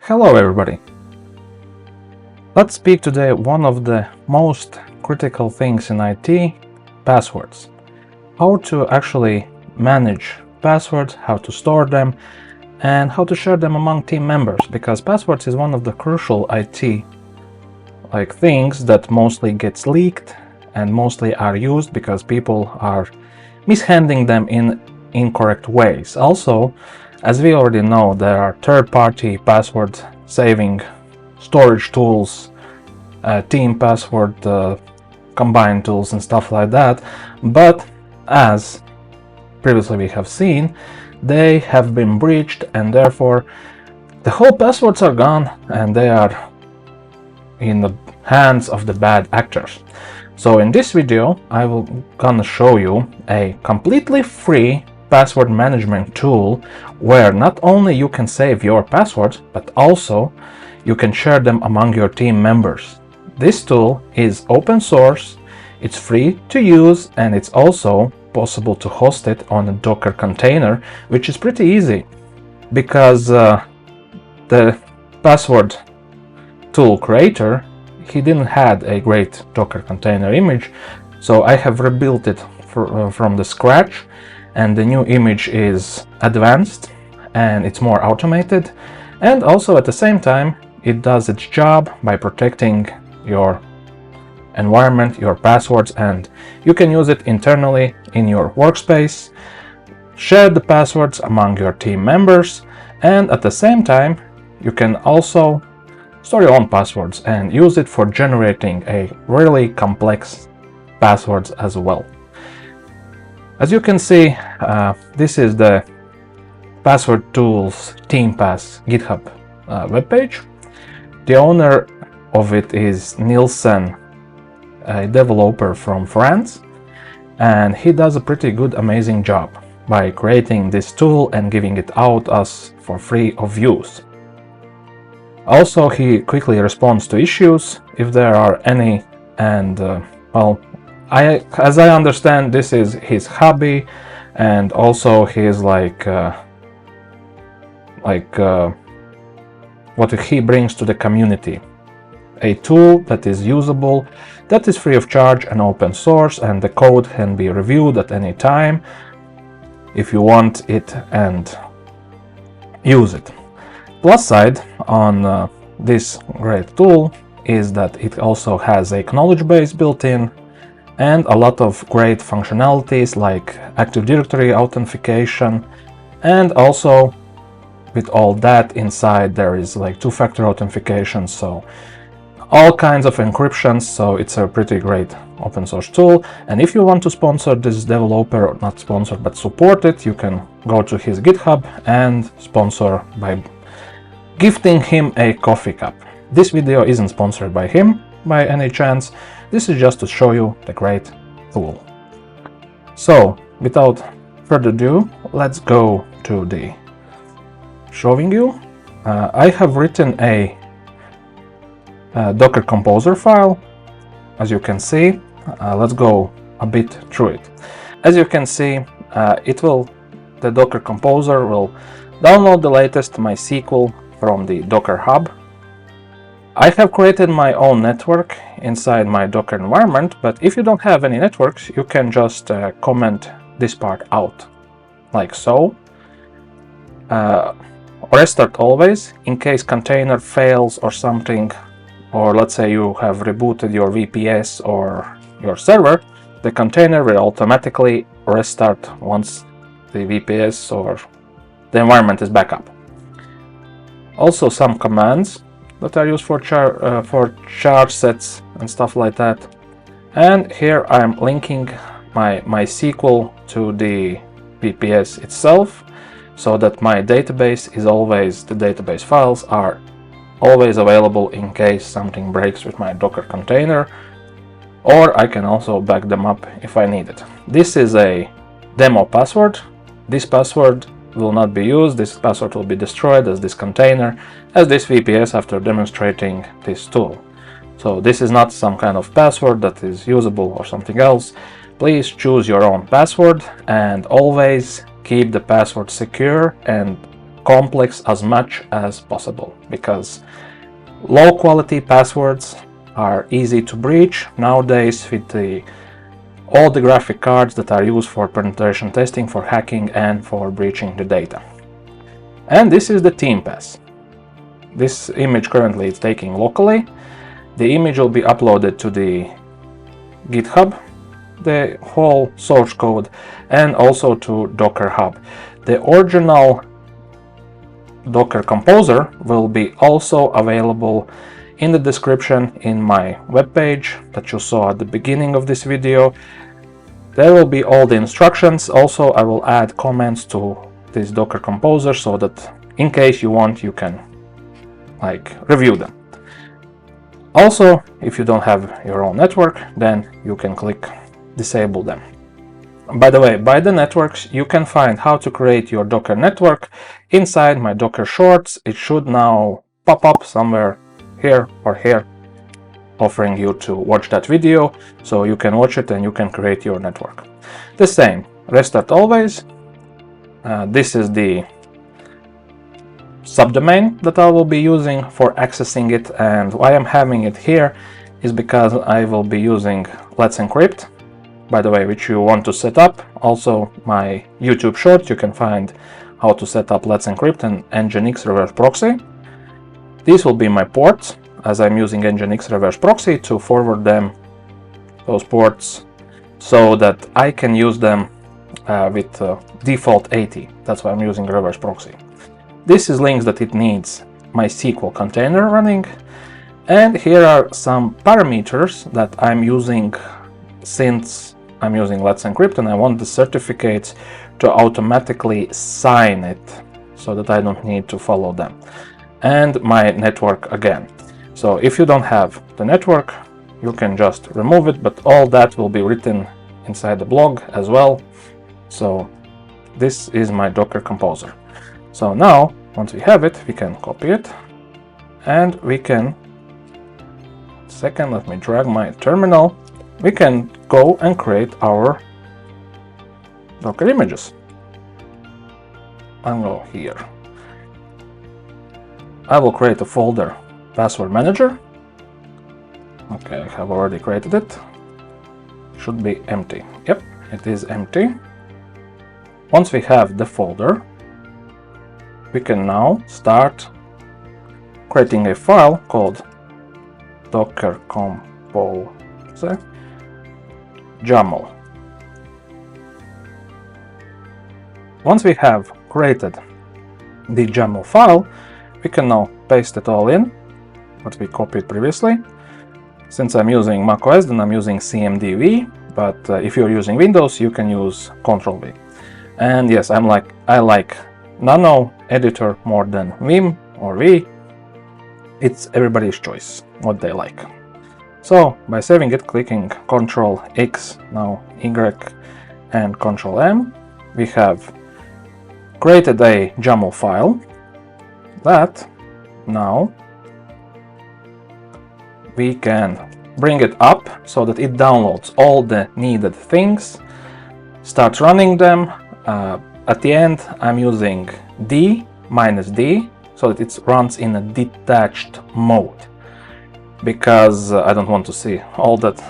Hello everybody! Let's speak today one of the most critical things in IT, passwords. How to actually manage passwords, how to store them, and how to share them among team members, because passwords is one of the crucial IT things that mostly gets leaked and mostly are used because people are mishandling them in incorrect ways. Also, as we already know, there are third-party password saving storage tools, team password combined tools and stuff like that, but as previously we have seen, they have been breached and therefore the whole passwords are gone and they are in the hands of the bad actors. So in this video I will gonna show you a completely free password management tool where not only you can save your passwords, but also you can share them among your team members. This tool is open source, it's free to use, and it's also possible to host it on a Docker container, which is pretty easy because the password tool creator, he didn't had a great Docker container image, so I have rebuilt it from the scratch, and the new image is advanced and it's more automated, and also at the same time it does its job by protecting your environment, your passwords, and you can use it internally in your workspace, share the passwords among your team members, and at the same time you can also store your own passwords and use it for generating a really complex passwords as well. As you can see, this is the password tools TeamPass GitHub webpage. The owner of it is Nielsen, a developer from France, and he does a pretty good, amazing job by creating this tool and giving it out us for free of use. Also, he quickly responds to issues if there are any, and well, as I understand, this is his hobby and also his what he brings to the community. A tool that is usable, that is free of charge and open source, and the code can be reviewed at any time if you want it and use it. Plus side on this great tool is that it also has a knowledge base built in and a lot of great functionalities like Active Directory authentication, and also with all that inside there is two-factor authentication, so all kinds of encryptions, so it's a pretty great open source tool. And if you want to sponsor this developer, or not sponsor but support it, you can go to his GitHub and sponsor by gifting him a coffee cup. This video isn't sponsored by him by any chance, this is just to show you the great tool. So without further ado, let's go to the showing you. I have written a Docker Composer file, as you can see. Let's go a bit through it. As you can see, the Docker Composer will download the latest MySQL from the Docker Hub. I have created my own network inside my Docker environment, but if you don't have any networks, you can just comment this part out, like so. Restart always, in case container fails or something, or let's say you have rebooted your VPS or your server, the container will automatically restart once the VPS or the environment is back up. Also some commands that are used for charge sets and stuff like that. And here I'm linking my MySQL to the VPS itself, so that my database is always, the database files are always available in case something breaks with my Docker container, or I can also back them up if I need it. This is a demo password. This password will not be used, this password will be destroyed as this container, as this VPS after demonstrating this tool. So this is not some kind of password that is usable or something else. Please choose your own password and always keep the password secure and complex as much as possible, because low quality passwords are easy to breach nowadays with all the graphic cards that are used for penetration testing, for hacking, and for breaching the data. And this is the TeamPass. This image currently is taken locally. The image will be uploaded to the GitHub, the whole source code, and also to Docker Hub. The original Docker Composer will be also available in the description in my webpage that you saw at the beginning of this video. There will be all the instructions. Also, I will add comments to this Docker Composer so that in case you want, you can review them. Also, if you don't have your own network, then you can click disable them. By the way, by the networks, you can find how to create your Docker network inside my Docker shorts. It should now pop up somewhere here or here, offering you to watch that video, so you can watch it and you can create your network. The same, restart always. This is the subdomain that I will be using for accessing it, and why I'm having it here is because I will be using Let's Encrypt, by the way, which you want to set up. Also, my YouTube short, you can find how to set up Let's Encrypt and Nginx reverse proxy. These will be my ports, as I'm using Nginx reverse proxy to forward them, those ports, so that I can use them with default 80. That's why I'm using reverse proxy. This is links that it needs MySQL container running, and here are some parameters that I'm using since I'm using Let's Encrypt, and I want the certificates to automatically sign it so that I don't need to follow them. And my network again. So if you don't have the network, you can just remove it, but all that will be written inside the blog as well. So this is my Docker Composer. So now, once we have it, we can copy it, and we can, let me drag my terminal. We can go and create our Docker images. I'll go here. I will create a folder, password manager. Okay, I have already created it. Should be empty. Yep, it is empty. Once we have the folder, we can now start creating a file called Docker Composer YAML. Once we have created the YAML file, we can now paste it all in, what we copied previously. Since I'm using macOS, then I'm using CMDV, but if you're using Windows, you can use Ctrl-V. And yes, I like Nano editor more than Vim or V. It's everybody's choice, what they like. So by saving it, clicking Ctrl-X, now Y and Ctrl-M, we have created a YAML file that now we can bring it up so that it downloads all the needed things, starts running them. At the end, I'm using D, -D, so that it runs in a detached mode, because I don't want to see all that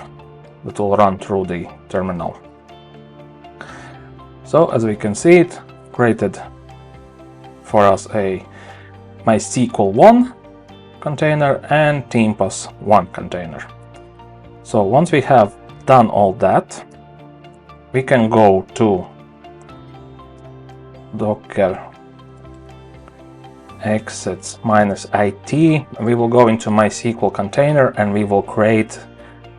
will run through the terminal. So as we can see, it created for us a MySQL 1 container and TeamPass 1 container. So once we have done all that, we can go to Docker exits -it. We will go into MySQL container and we will create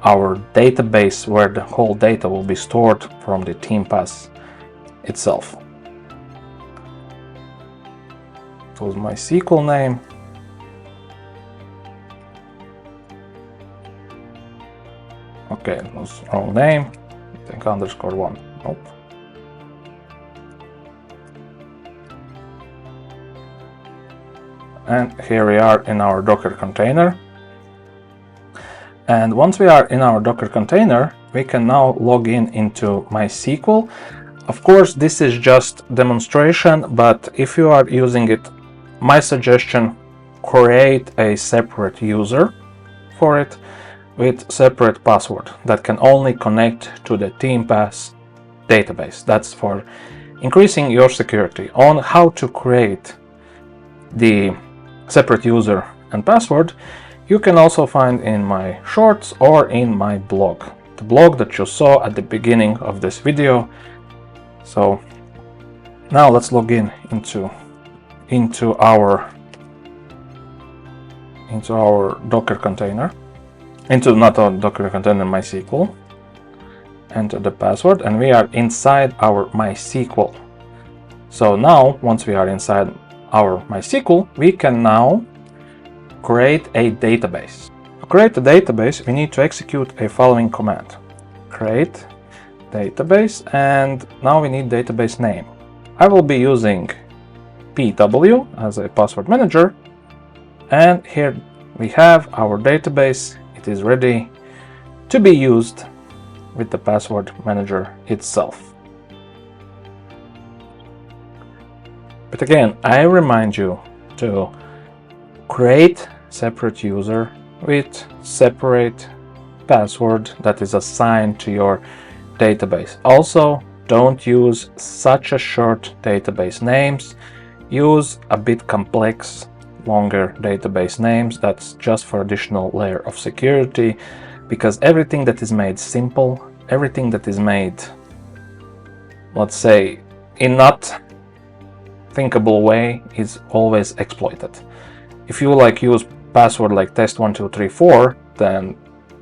our database where the whole data will be stored from the TeamPass itself. It was MySQL name. Okay, it was wrong name. I think _1. Nope. And here we are in our Docker container. And once we are in our Docker container, we can now log in into MySQL. Of course, this is just demonstration, but if you are using it, my suggestion, create a separate user for it with separate password that can only connect to the TeamPass database. That's for increasing your security. On how to create the separate user and password, you can also find in my shorts or in my blog, the blog that you saw at the beginning of this video. So now let's log in into our Docker container, not our Docker container, MySQL. Enter the password, and we are inside our MySQL. So now, once we are inside our MySQL, we can now create a database. To create a database, we need to execute a following command: create database, and now we need database name. I will be using PW as a password manager, and here we have our database. It is ready to be used with the password manager itself. But again, I remind you to create separate user with separate password that is assigned to your database. Also, don't use such a short database names. Use a bit complex, longer database names. That's just for additional layer of security, because everything that is made simple, everything that is made, let's say, in not thinkable way, is always exploited. If you use password like test1234, then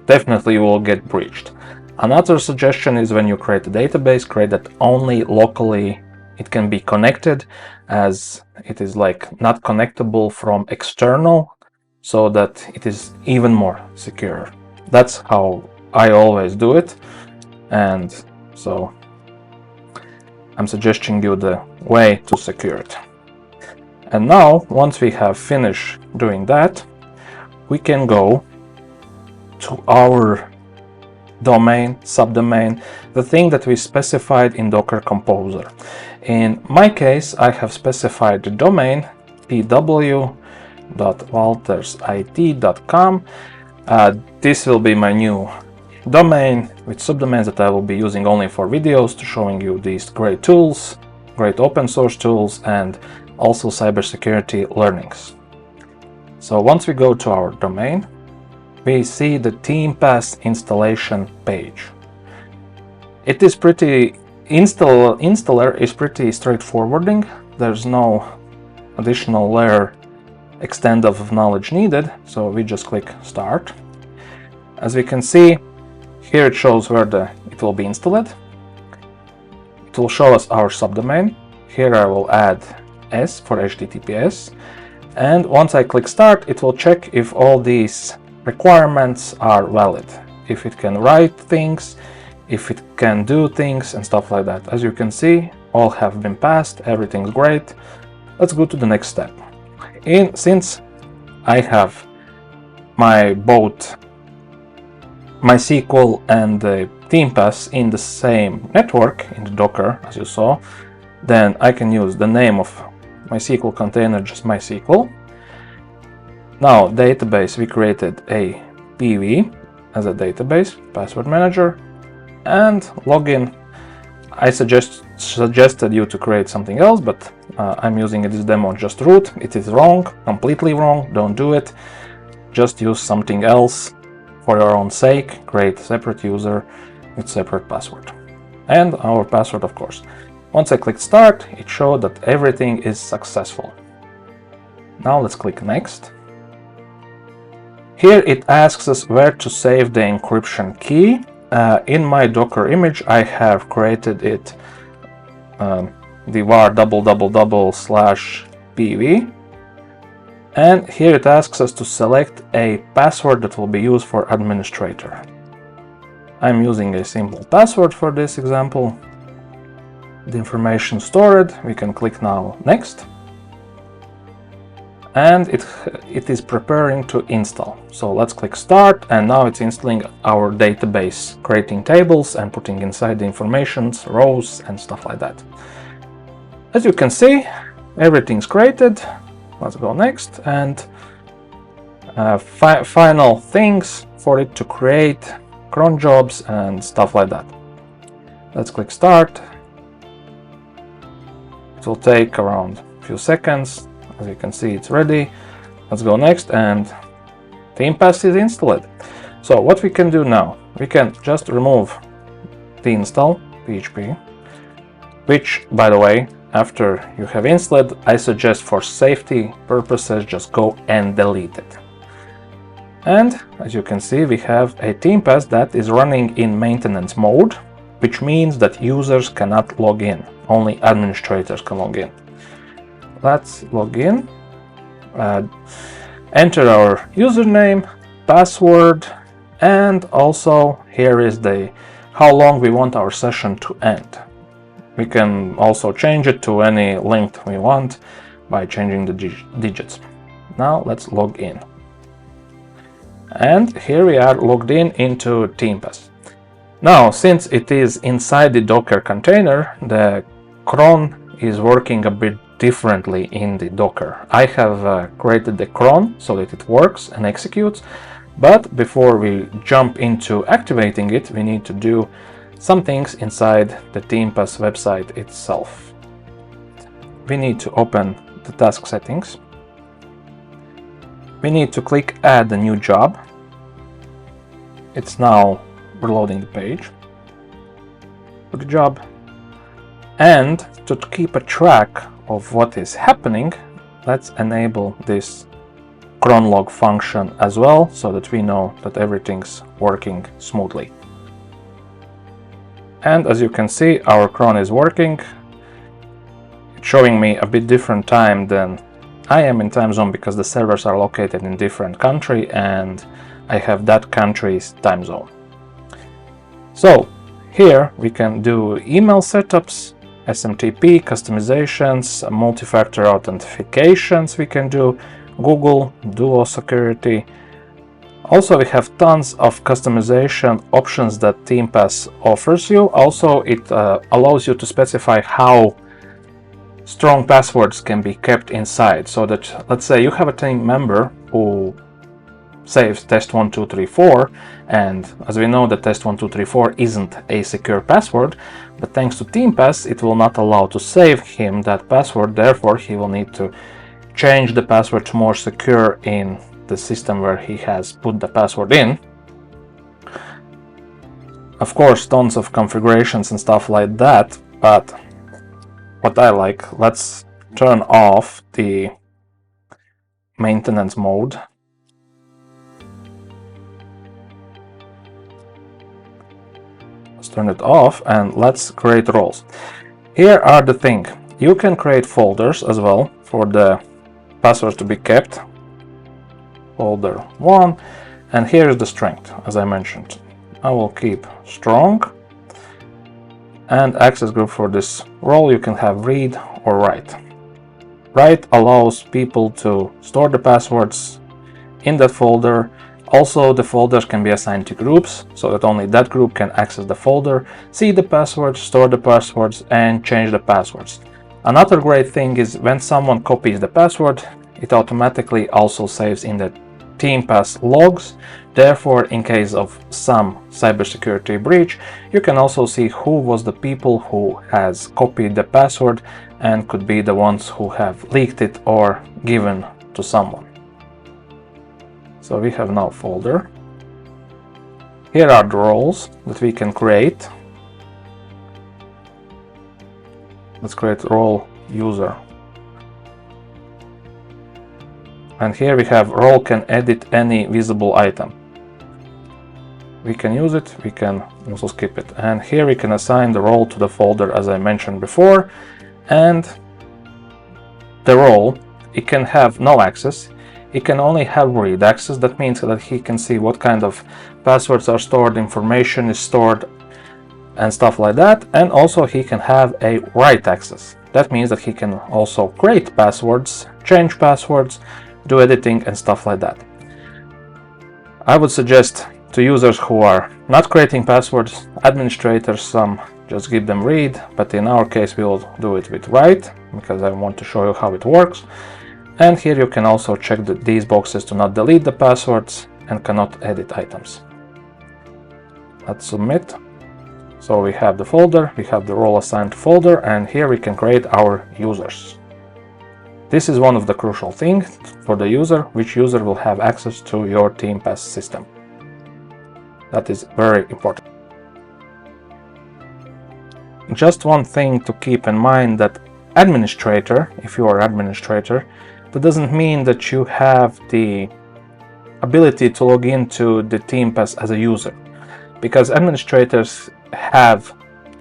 definitely you will get breached. Another suggestion is when you create a database, create that only locally it can be connected, as it is not connectable from external, so that it is even more secure. That's how I always do it, and so I'm suggesting you the way to secure it. And now, once we have finished doing that, we can go to our domain, subdomain, the thing that we specified in Docker Composer. In my case, I have specified the domain pw.valtersit.com. This will be my new domain with subdomains that I will be using only for videos, to showing you these great tools, great open source tools, and also cybersecurity learnings. So once we go to our domain, we see the TeamPass installation page. It is installer is pretty straightforward. There's no additional layer extent of knowledge needed, so we just click start. As we can see, here it shows where it will be installed. It will show us our subdomain. Here I will add S for HTTPS, and once I click start, it will check if all these requirements are valid, if it can write things, if it can do things and stuff like that. As you can see, all have been passed, everything's great. Let's go to the next step. Since I have both MySQL and the TeamPass in the same network in the Docker, as you saw, then I can use the name of MySQL container, just MySQL. Now, database, we created a PV as a database, password manager, and login. I suggested you to create something else, but I'm using this demo just root. It is wrong, completely wrong. Don't do it. Just use something else for your own sake. Create a separate user with separate password. And our password, of course. Once I click start, it showed that everything is successful. Now let's click next. Here it asks us where to save the encryption key. In my Docker image, I have created it the var /pv, and here it asks us to select a password that will be used for administrator. I'm using a simple password for this example. The information stored, we can click now next, and it is preparing to install. So let's click start, and now it's installing our database, creating tables and putting inside the informations, rows and stuff like that. As you can see, everything's created. Let's go next, and final things for it to create cron jobs and stuff like that. Let's click start. It will take around a few seconds. As you can see, it's ready. Let's go next, and TeamPass is installed. So what we can do now, we can just remove the install PHP, which, by the way, after you have installed, I suggest for safety purposes just go and delete it. And as you can see, we have a TeamPass that is running in maintenance mode, which means that users cannot log in. Only administrators can log in. Let's log in. Enter our username, password, and also here is the how long we want our session to end. We can also change it to any length we want by changing the digits. Now let's log in. And here we are logged in into TeamPass. Now, since it is inside the Docker container, the cron is working a bit differently in the Docker. I have created the cron so that it works and executes, but before we jump into activating it, we need to do some things inside the TeamPass website itself. We need to open the task settings. We need to click add a new job. It's now reloading the page. Click job. And to keep a track of what is happening, let's enable this cron log function as well, so that we know that everything's working smoothly. And as you can see, our cron is working. It's showing me a bit different time than I am in time zone, because the servers are located in different country and I have that country's time zone. So here we can do email setups, SMTP, customizations, multi-factor authentications we can do, Google, Duo Security. Also, we have tons of customization options that TeamPass offers you. Also, it allows you to specify how strong passwords can be kept inside. So that, let's say you have a team member who saves test1234, and as we know that test1234 isn't a secure password, but thanks to TeamPass it will not allow to save him that password. Therefore, he will need to change the password to more secure in the system where he has put the password in. Of course, tons of configurations and stuff like that, but what I like, let's turn off the maintenance mode. Let's turn it off and let's create roles. Here are the thing. You can create folders as well for the passwords to be kept. Folder 1, and here is the strength. As I mentioned, I will keep strong, and access group for this role you can have read or write. Write allows people to store the passwords in that folder. Also, the folders can be assigned to groups so that only that group can access the folder, see the passwords, store the passwords, and change the passwords. Another great thing is when someone copies the password, it automatically also saves in the TeamPass logs. Therefore, in case of some cybersecurity breach, you can also see who was the people who has copied the password and could be the ones who have leaked it or given to someone. So we have now folder. Here are the roles that we can create. Let's create role user. And here we have role can edit any visible item. We can use it, we can also skip it. And here we can assign the role to the folder as I mentioned before. And the role, it can have no access. It can only have read access. That means that he can see what kind of passwords are stored, information is stored, and stuff like that. And also he can have a write access. That means that he can also create passwords, change passwords, do editing and stuff like that. I would suggest to users who are not creating passwords, administrators, some just give them read, but in our case we will do it with write, because I want to show you how it works. And here you can also check these boxes to not delete the passwords and cannot edit items. Let's submit. So we have the folder, we have the role assigned to folder, and here we can create our users. This is one of the crucial things for the user, which user will have access to your TeamPass system. That is very important. Just one thing to keep in mind, that administrator, if you are administrator, that doesn't mean that you have the ability to log into the TeamPass as a user, because administrators have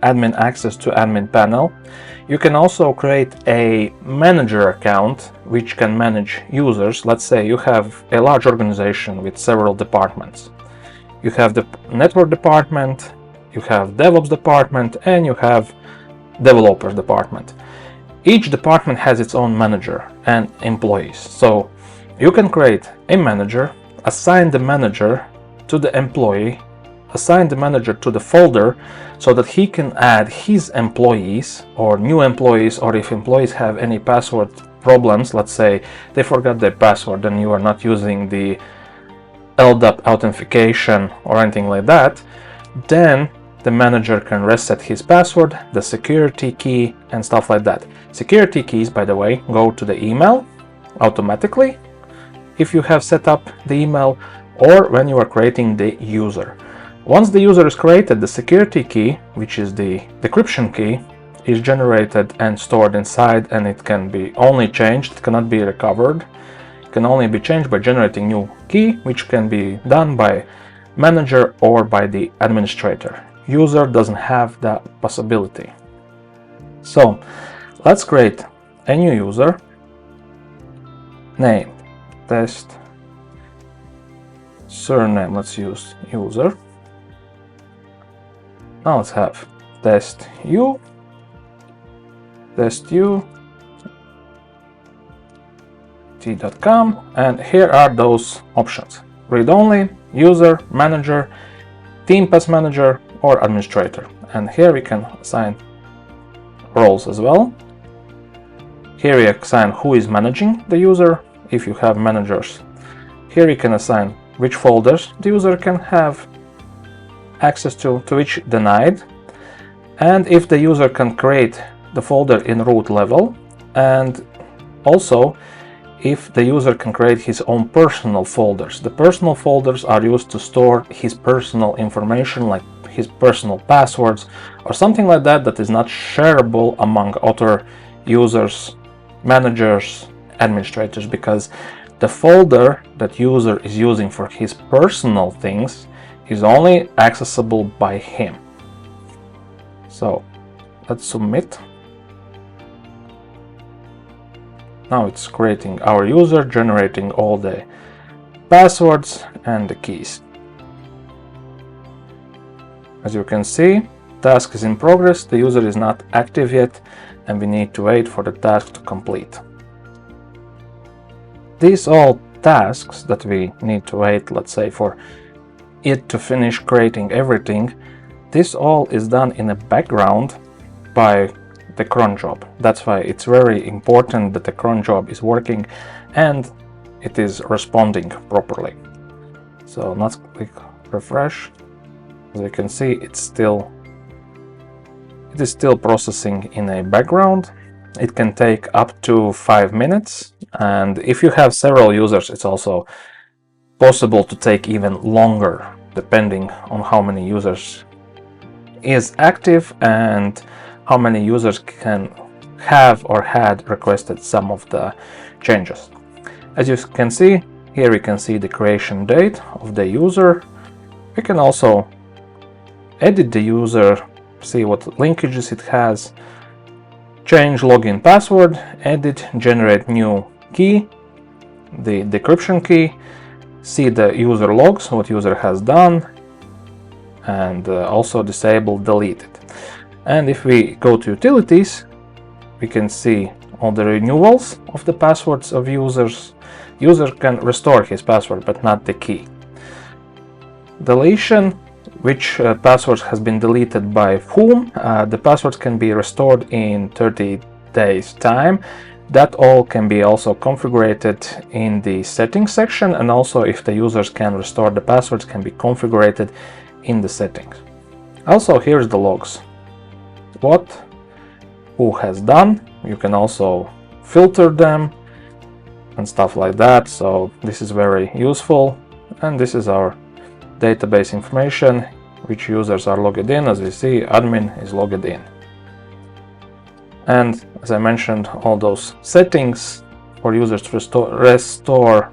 admin access to admin panel. You can also create a manager account which can manage users. Let's say you have a large organization with several departments. You have the network department, you have DevOps department, and you have developers department. Each department has its own manager and employees. So you can create a manager, assign the manager to the employee, assign the manager to the folder so that he can add his employees or new employees, or if employees have any password problems, let's say they forgot their password and you are not using the LDAP authentication or anything like that, then the manager can reset his password, the security key, and stuff like that. Security keys, by the way, go to the email automatically if you have set up the email, or when you are creating the user. Once the user is created, the security key, which is the decryption key, is generated and stored inside, and it can be only changed, it cannot be recovered. It can only be changed by generating new key, which can be done by manager or by the administrator. User doesn't have that possibility. So let's create a new user, name, test, surname, let's use user. Now let's have test u, t.com, and here are those options: read only, user, manager, TeamPass manager, or administrator. And here we can assign roles as well. Here we assign who is managing the user, if you have managers. Here we can assign which folders the user can have access to which denied, and if the user can create the folder in root level, and also if the user can create his own personal folders. The personal folders are used to store his personal information, like his personal passwords or something like that, that is not shareable among other users, managers, administrators, because the folder that user is using for his personal things is only accessible by him. So let's submit. Now it's creating our user, generating all the passwords and the keys. As you can see, task is in progress, the user is not active yet, and we need to wait for the task to complete. These all tasks that we need to wait, let's say for it to finish creating everything, this all is done in the background by the cron job. That's why it's very important that the cron job is working and it is responding properly. So let's click refresh. As you can see, it is still processing in a background. It can take up to 5 minutes, and if you have several users, it's also possible to take even longer, depending on how many users is active and how many users can have or had requested some of the changes. As you can see, here we can see the creation date of the user. We can also edit the user, see what linkages it has, change login password, edit, generate new key, the decryption key, see the user logs, what user has done, and also disable, delete it. And if we go to utilities, we can see all the renewals of the passwords of users, User can restore his password, but not the key. Deletion, which password has been deleted by whom. The passwords can be restored in 30 days time. That all can be also configured in the settings section, and also if the users can restore the passwords can be configured in the settings. Also, here's the logs. What, who has done. You can also filter them and stuff like that. So this is very useful. And this is our database information, which users are logged in. As we see, admin is logged in. And as I mentioned, all those settings for users to restore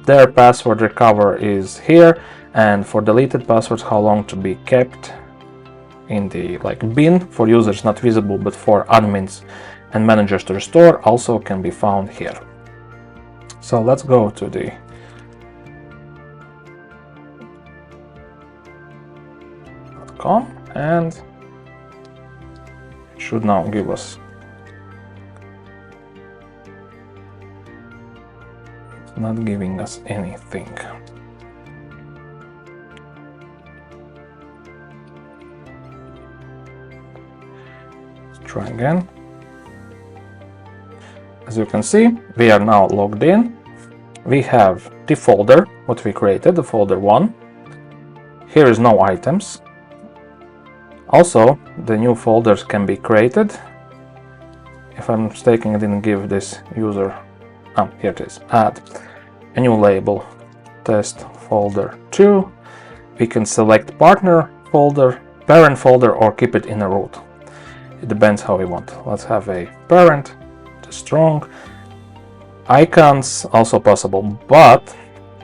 their password recover is here. And for deleted passwords, how long to be kept in the bin for users not visible, but for admins and managers to restore also can be found here. So let's go to the .com, and it should now give us not giving us anything. Let's try again. As you can see, we are now logged in. We have the folder, what we created, the folder 1. Here is no items. Also, the new folders can be created. If I'm mistaken, I didn't give this user. Here it is. Add a new label, test folder 2. We can select partner folder, parent folder, or keep it in a root. It depends how we want. Let's have a parent, the strong. Icons also possible, but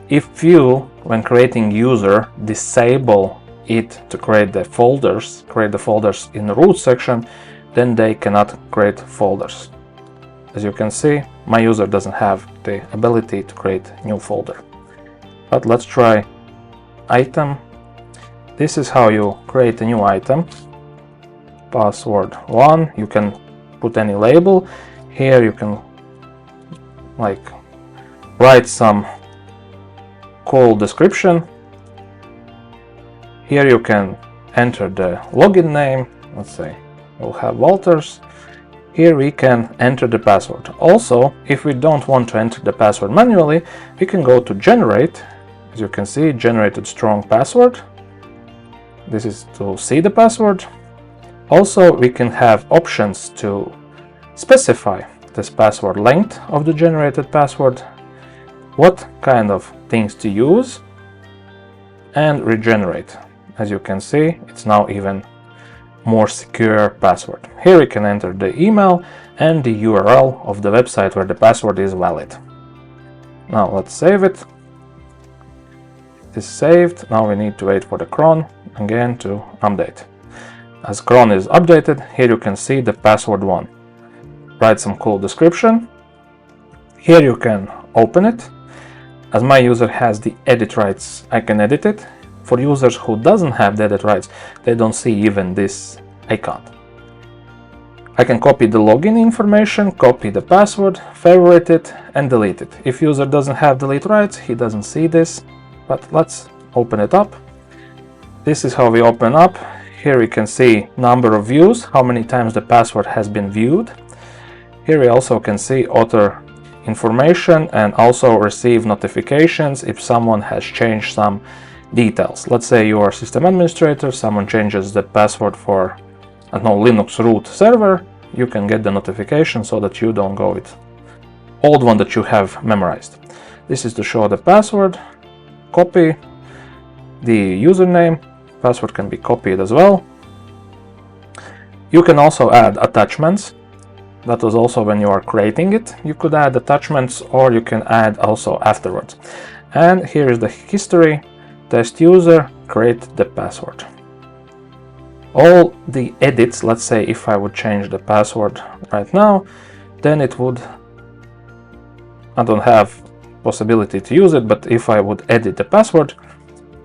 if you, when creating user, disable it to create the folders in the root section, then they cannot create folders. As you can see, my user doesn't have the ability to create new folder. But let's try item. This is how you create a new item. Password 1, you can put any label. Here you can write some cool description. Here you can enter the login name. Let's say we'll have Valters. Here we can enter the password. Also, if we don't want to enter the password manually, we can go to generate. As you can see, generated strong password. This is to see the password. Also, we can have options to specify this password length of the generated password, what kind of things to use, and regenerate. As you can see, it's now even more secure password. Here we can enter the email and the URL of the website where the password is valid. Now let's save it. It is saved. Now we need to wait for the cron again to update. As cron is updated, here you can see the password 1. Write some cool description. Here you can open it. As my user has the edit rights, I can edit it. For users who doesn't have the edit rights, they don't see even this icon. I can copy the login information, copy the password, favorite it, and delete it. If user doesn't have delete rights, he doesn't see this, but let's open it up. This is how we open up. Here we can see number of views, how many times the password has been viewed. Here we also can see author information and also receive notifications if someone has changed some details. Let's say you are system administrator, someone changes the password for, I don't know, Linux root server, you can get the notification so that you don't go with old one that you have memorized. This is to show the password, copy the username, password can be copied as well. You can also add attachments. That was also when you are creating it. You could add attachments or you can add also afterwards. And here is the history. Test user, create the password. All the edits, let's say if I would change the password right now, then it would, I don't have possibility to use it, but if I would edit the password,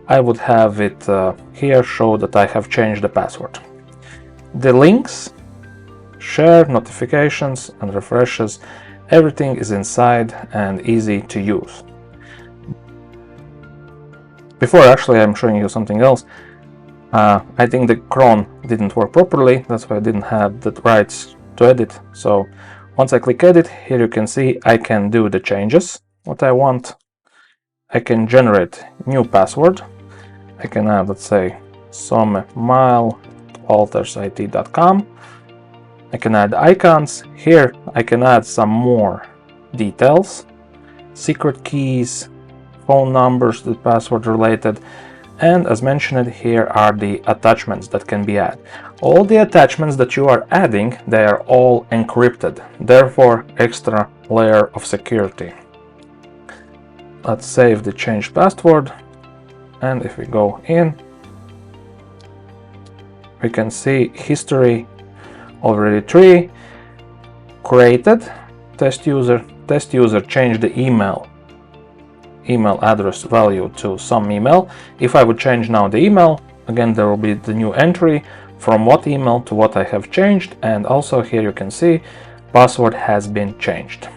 I would have it here show that I have changed the password. The links, share, notifications and refreshes, Everything is inside and easy to use. Before actually I'm showing you something else. I think the cron didn't work properly, that's why I didn't have the rights to edit. So once I click edit, here you can see I can do the changes what I want. I can generate new password. I can add, let's say, some mail valtersit.com. I can add icons. Here I can add some more details, secret keys, phone numbers, the password related, and as mentioned, here are the attachments that can be added. All the attachments that you are adding, they are all encrypted, therefore extra layer of security. Let's save the changed password, and if we go in, we can see history already 3 created. Test user changed the email address value to some email. If I would change now the email, again there will be the new entry from what email to what I have changed, and also here you can see password has been changed.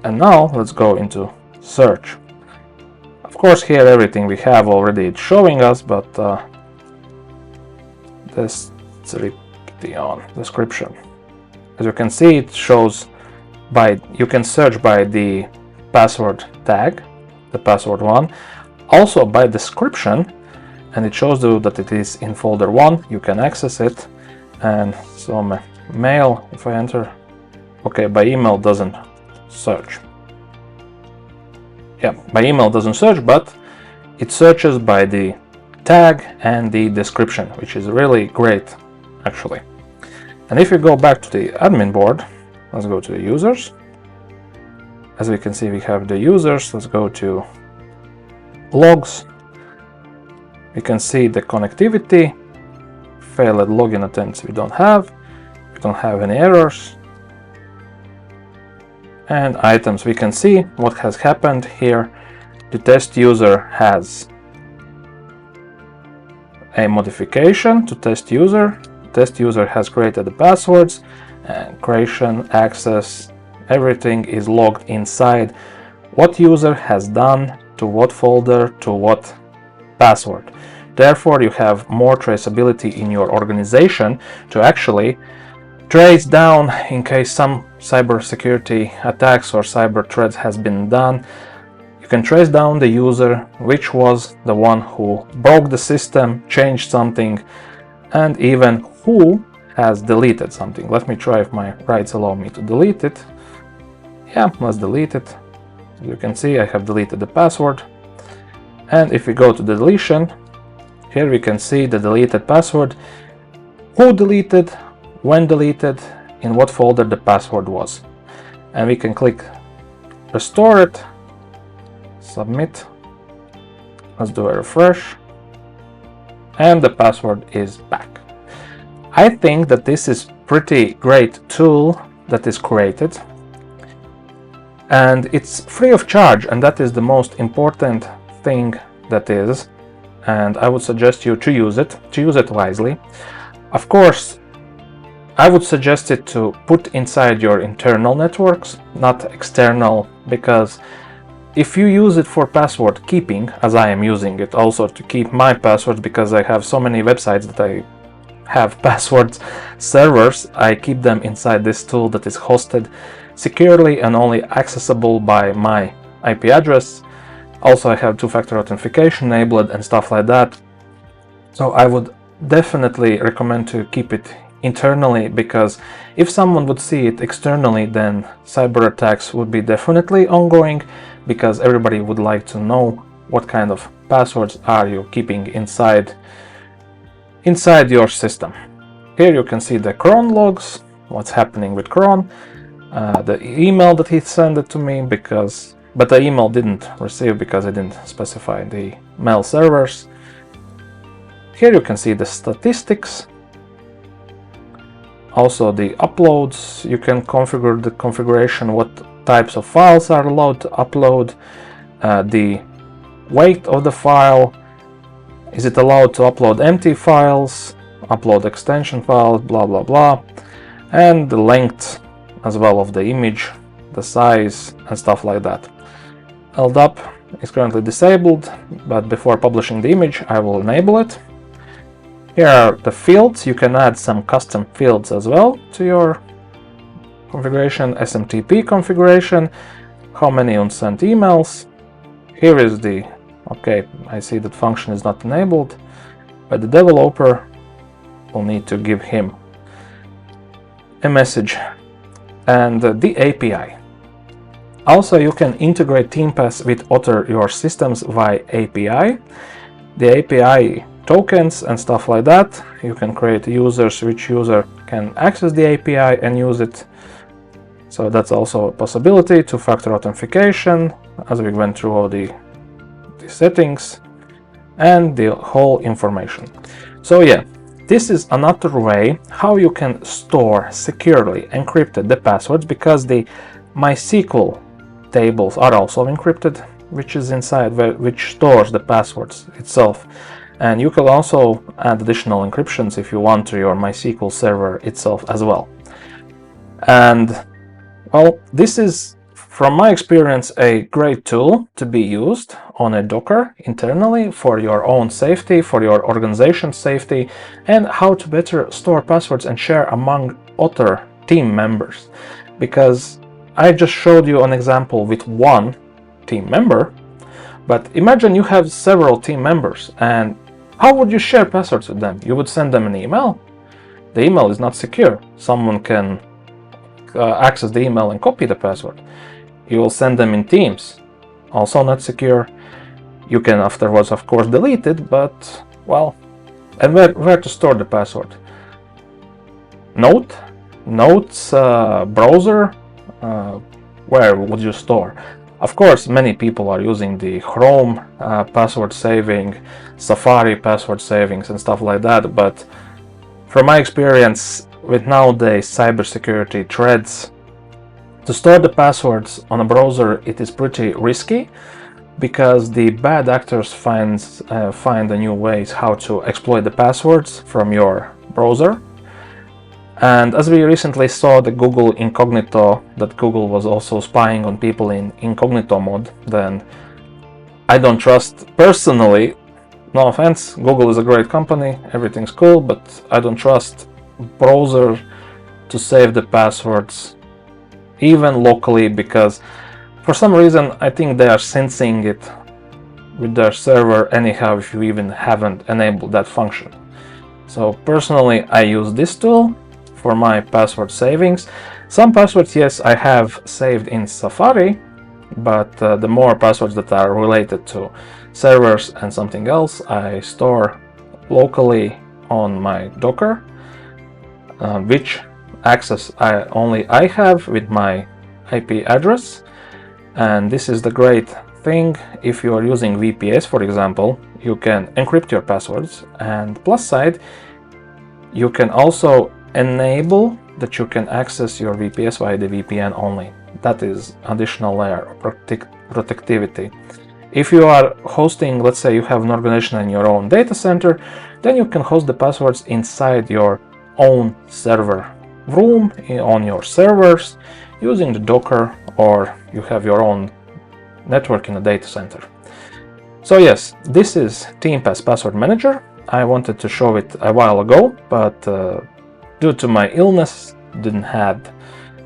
And now let's go into search. Of course here everything we have already it's showing us, but let's read the description. As you can see, it shows you can search by the password tag, the password one, also by description, and it shows you that it is in folder 1. You can access it, and some mail, if I enter, okay, by email doesn't search. Yeah, by email doesn't search, but it searches by the tag and the description, which is really great actually. And if you go back to the admin board, let's go to the users. As we can see, we have the users. Let's go to logs. We can see the connectivity, failed login attempts we don't have any errors. And items, we can see what has happened here. The test user has a modification to test user. Test user has created the passwords, and creation, access, everything is logged inside what user has done to what folder to what password. Therefore you have more traceability in your organization to actually trace down in case some cybersecurity attacks or cyber threats has been done. You can trace down the user, which was the one who broke the system, changed something, and even who has deleted something. Let me try if my rights allow me to delete it. Yeah, let's delete it. As you can see, I have deleted the password. And if we go to the deletion, here we can see the deleted password, who deleted, when deleted, in what folder the password was. And we can click restore it, submit. Let's do a refresh. And the password is back. I think that this is pretty great tool that is created, and it's free of charge, and that is the most important thing that is, and I would suggest you to use it wisely. Of course, I would suggest it to put inside your internal networks, not external, because if you use it for password keeping, as I am using it also to keep my passwords, because I have so many websites that I have password servers, I keep them inside this tool that is hosted securely and only accessible by my IP address. Also, I have two-factor authentication enabled and stuff like that. So I would definitely recommend to keep it internally, because if someone would see it externally, then cyber attacks would be definitely ongoing, because everybody would like to know what kind of passwords are you keeping inside your system. Here you can see the cron logs, what's happening with cron, the email that he sent it to me, but the email didn't receive because I didn't specify the mail servers. Here you can see the statistics, also the uploads. You can configure the configuration, what types of files are allowed to upload, the weight of the file. Is it allowed to upload empty files, upload extension files, blah blah blah, and the length as well of the image, the size, and stuff like that. LDAP is currently disabled, but before publishing the image, I will enable it. Here are the fields. You can add some custom fields as well to your configuration, SMTP configuration, how many unsent emails. Here is the, okay, I see that function is not enabled, but the developer will need to give him a message, and the API. Also, you can integrate TeamPass with other your systems via API. The API tokens and stuff like that, you can create users, which user can access the API and use it. So that's also a possibility. Two-factor authentication, as we went through all the settings and the whole information. So yeah, this is another way how you can store securely encrypted the passwords, because the MySQL tables are also encrypted, which is inside, which stores the passwords itself. And you can also add additional encryptions if you want to your MySQL server itself as well. And well, this is, from my experience, a great tool to be used on a Docker internally for your own safety, for your organization's safety, and how to better store passwords and share among other team members. Because I just showed you an example with one team member, but imagine you have several team members, and how would you share passwords with them? You would send them an email. The email is not secure. Someone can access the email and copy the password. You will send them in Teams, also not secure. You can afterwards, of course, delete it, but well, and where to store the password? Notes, browser, where would you store? Of course, many people are using the Chrome password saving, Safari password savings and stuff like that, but from my experience with nowadays cybersecurity threats, to store the passwords on a browser, it is pretty risky, because the bad actors find the new ways how to exploit the passwords from your browser. And as we recently saw the Google Incognito, that Google was also spying on people in incognito mode, then I don't trust, personally, no offense, Google is a great company, everything's cool, but I don't trust browser to save the passwords even locally, because for some reason I think they are sensing it with their server anyhow if you even haven't enabled that function. So personally, I use this tool for my password savings. Some passwords, yes, I have saved in Safari, but the more passwords that are related to servers and something else, I store locally on my Docker, which access only I have with my IP address. And this is the great thing. If you are using VPS, for example, you can encrypt your passwords, and plus side, you can also enable that you can access your VPS via the VPN only. That is additional layer of protectivity. If you are hosting, let's say you have an organization in your own data center, then you can host the passwords inside your own server room on your servers using the Docker, or you have your own network in a data center. So yes, this is TeamPass Password Manager. I wanted to show it a while ago, but due to my illness, didn't have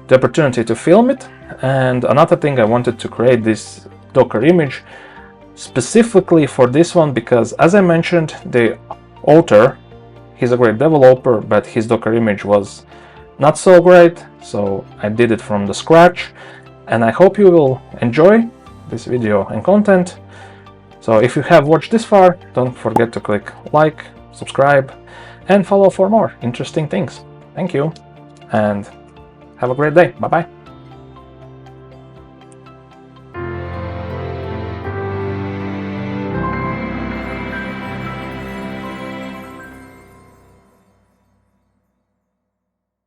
the opportunity to film it. And another thing, I wanted to create this Docker image specifically for this one, because as I mentioned, the author, he's a great developer, but his Docker image was not so great, so I did it from the scratch, and I hope you will enjoy this video and content. So if you have watched this far, don't forget to click like, subscribe, and follow for more interesting things. Thank you, and have a great day. Bye bye.